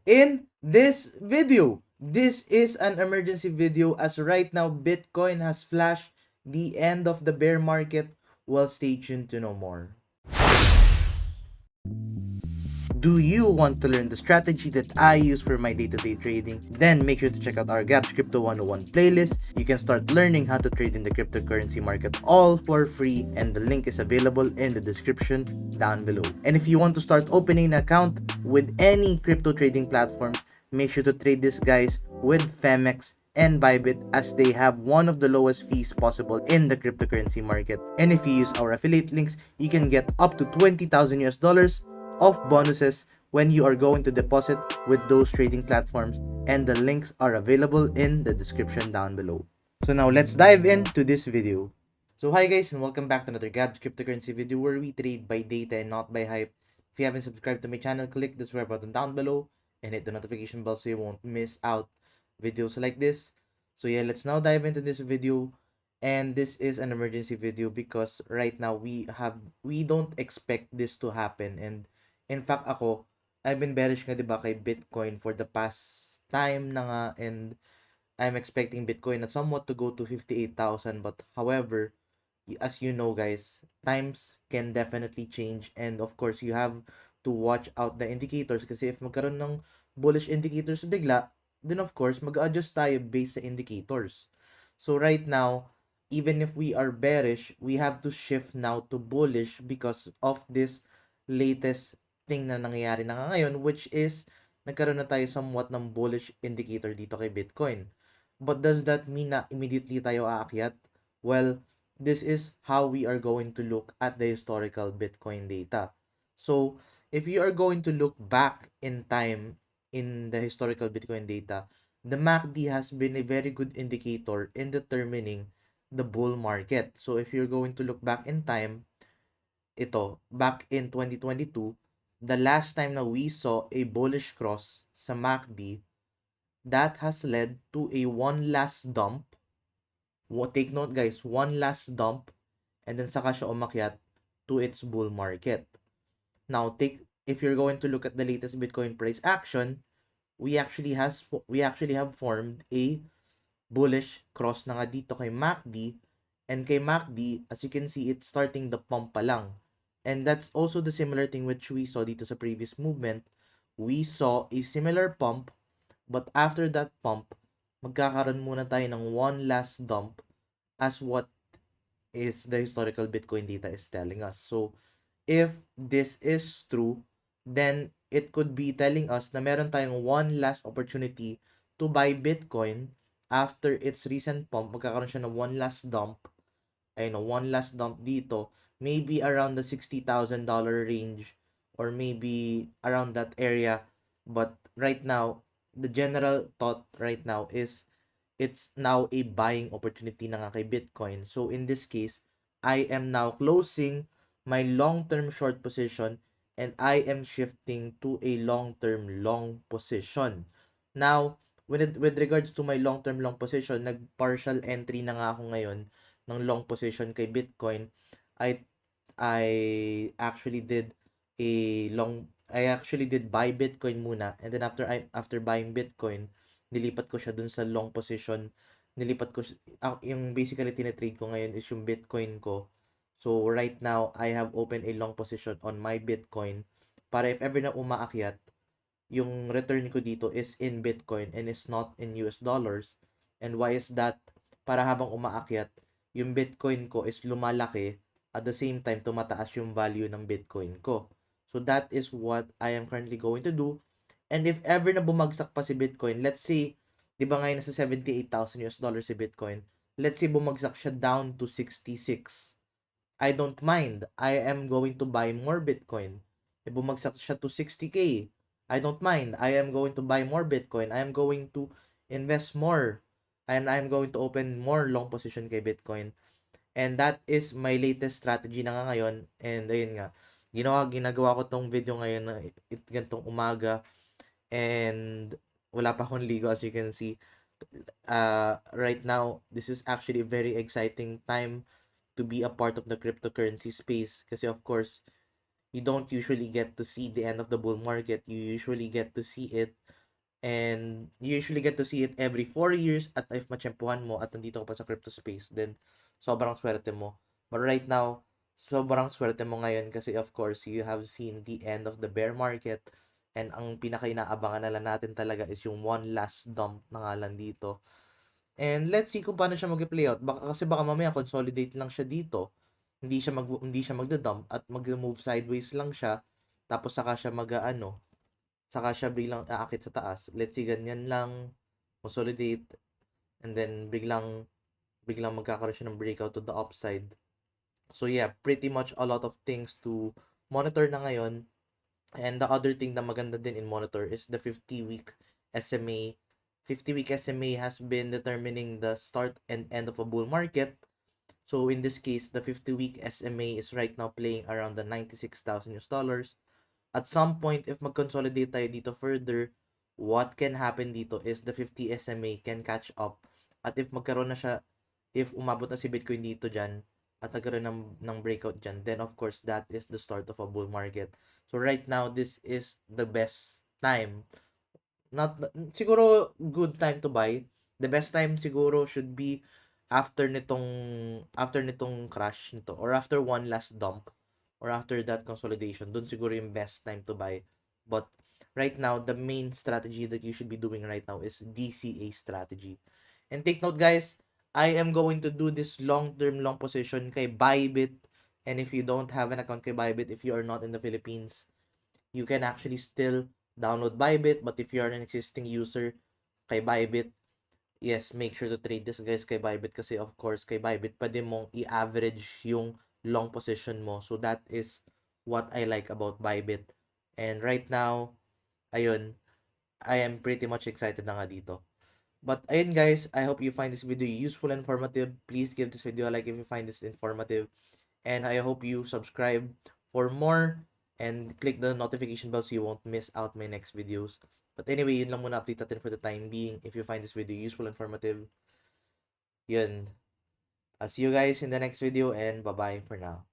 in this video. This is an emergency video as right now Bitcoin has flashed the end of the bear market. Well, stay tuned to know more. Do you want to learn the strategy that I use for my day-to-day trading? Then make sure to check out our Gaps Crypto 101 playlist. You can start learning how to trade in the cryptocurrency market all for free, and the link is available in the description down below. And if you want to start opening an account with any crypto trading platform, make sure to trade this guys with Femex and Bybit, as they have one of the lowest fees possible in the cryptocurrency market. And if you use our affiliate links, you can get up to 20,000 US dollars of bonuses when you are going to deposit with those trading platforms, and the links are available in the description down below. So now let's dive into this video. So hi guys, and welcome back to another Gabs cryptocurrency video where we trade by data and not by hype. If you haven't subscribed to my channel, click the subscribe button down below and hit the notification bell so you won't miss out videos like this. So yeah, let's now dive into this video. And this is an emergency video because right now we don't expect this to happen. And in fact I've been bearish nga 'di ba kay Bitcoin for the past time na nga, and I'm expecting Bitcoin at somewhat to go to 58,000, but however, as you know guys, times can definitely change, and of course you have to watch out the indicators kasi if magkaroon ng bullish indicators bigla, then of course mag-adjust tayo based sa indicators. So right now, even if we are bearish, we have to shift now to bullish because of this latest thing na nangyayari na ngayon, which is nagkaroon na tayo somewhat ng bullish indicator dito kay Bitcoin. But does that mean na immediately tayo aakyat? Well, this is how we are going to look at the historical Bitcoin data. So, if you are going to look back in time in the historical Bitcoin data, the MACD has been a very good indicator in determining the bull market. So, if you're going to look back in time, back in 2022, the last time na we saw a bullish cross sa MACD, that has led to a one last dump. Take note guys, one last dump, and then saka siya umakyat to its bull market. Now, if you're going to look at the latest Bitcoin price action, we actually have formed a bullish cross na nga dito kay MACD, and kay MACD, as you can see, it's starting the pump pa lang. And that's also the similar thing which we saw dito sa previous movement. We saw a similar pump, but after that pump, magkakaroon muna tayo ng one last dump as what is the historical Bitcoin data is telling us. So, if this is true, then it could be telling us na meron tayong one last opportunity to buy Bitcoin after its recent pump. Magkakaroon siya ng one last dump. Ayun, one last dump dito. Maybe around the $60,000 range or maybe around that area. But right now, the general thought right now is it's now a buying opportunity na nga kay Bitcoin. So in this case, I am now closing my long-term short position and I am shifting to a long-term long position. Now, with regards to my long-term long position, nag-partial entry na nga ako ngayon ng long position kay Bitcoin. I I actually did I actually did buy Bitcoin muna, and then after buying Bitcoin, nilipat ko siya dun sa long position. Nilipat ko yung basically tine-trade ko ngayon is yung Bitcoin ko. So right now, I have opened a long position on my Bitcoin para if ever na umaakyat, yung return ko dito is in Bitcoin and is not in US dollars. And why is that? Para habang umaakyat, yung Bitcoin ko is lumalaki, at the same time tumataas yung value ng Bitcoin ko. So that is what I am currently going to do. And if ever na bumagsak pa si Bitcoin, let's say, di ba ngayon nasa 78,000 US dollars si Bitcoin, let's say bumagsak siya down to 66. I don't mind. I am going to buy more Bitcoin. If bumagsak siya to 60K, I don't mind. I am going to buy more Bitcoin. I am going to invest more. And I am going to open more long position kay Bitcoin. And that is my latest strategy na nga ngayon. And ayun nga, ginagawa ko tong video ngayon na gantong umaga. And wala pa akong ligo, as you can see. Right now, this is actually a very exciting time to be a part of the cryptocurrency space. Kasi of course, you don't usually get to see the end of the bull market. You usually get to see it And you usually get to see it every 4 years at if matsyempohan mo at nandito ka pa sa crypto space, then sobrang swerte mo. But right now, sobrang swerte mo ngayon kasi of course, you have seen the end of the bear market and ang pinaka-inaabangan na lang natin talaga is yung one last dump na nga lang dito. And let's see kung paano siya mag-play out. Kasi baka mamaya consolidate lang siya dito. Hindi siya magda-dump at mag-move sideways lang siya. Tapos saka siya biglang aakit sa taas. Let's see, ganyan lang, consolidate, and then biglang magkakaroon siya ng breakout to the upside. So yeah, pretty much a lot of things to monitor na ngayon. And the other thing na maganda din in monitor is the 50-week SMA. 50-week SMA has been determining the start and end of a bull market. So in this case, the 50-week SMA is right now playing around the 96,000 US dollars. At some point, if mag-consolidate tayo dito further, what can happen dito is the 50 SMA can catch up. At if umabot na si Bitcoin dito dyan, at nagkaroon ng breakout dyan, then of course, that is the start of a bull market. So right now, this is the best time. Siguro good time to buy. The best time siguro should be after nitong crash nito or after one last dump or after that consolidation. Doon siguro yung best time to buy. But right now, the main strategy that you should be doing right now is DCA strategy. And take note guys, I am going to do this long-term long position kay Bybit. And if you don't have an account kay Bybit, if you are not in the Philippines, you can actually still download Bybit. But if you are an existing user kay Bybit, yes, make sure to trade this guys kay Bybit kasi of course kay Bybit pwede mong i-average yung long position mo. So that is what I like about Bybit. And right now, ayun, I am pretty much excited na nga dito. But ayun guys, I hope you find this video useful and informative. Please give this video a like if you find this informative. And I hope you subscribe for more and click the notification bell so you won't miss out my next videos. But anyway, yun lang muna update natin for the time being. If you find this video useful and informative, yun. I'll see you guys in the next video and bye-bye for now.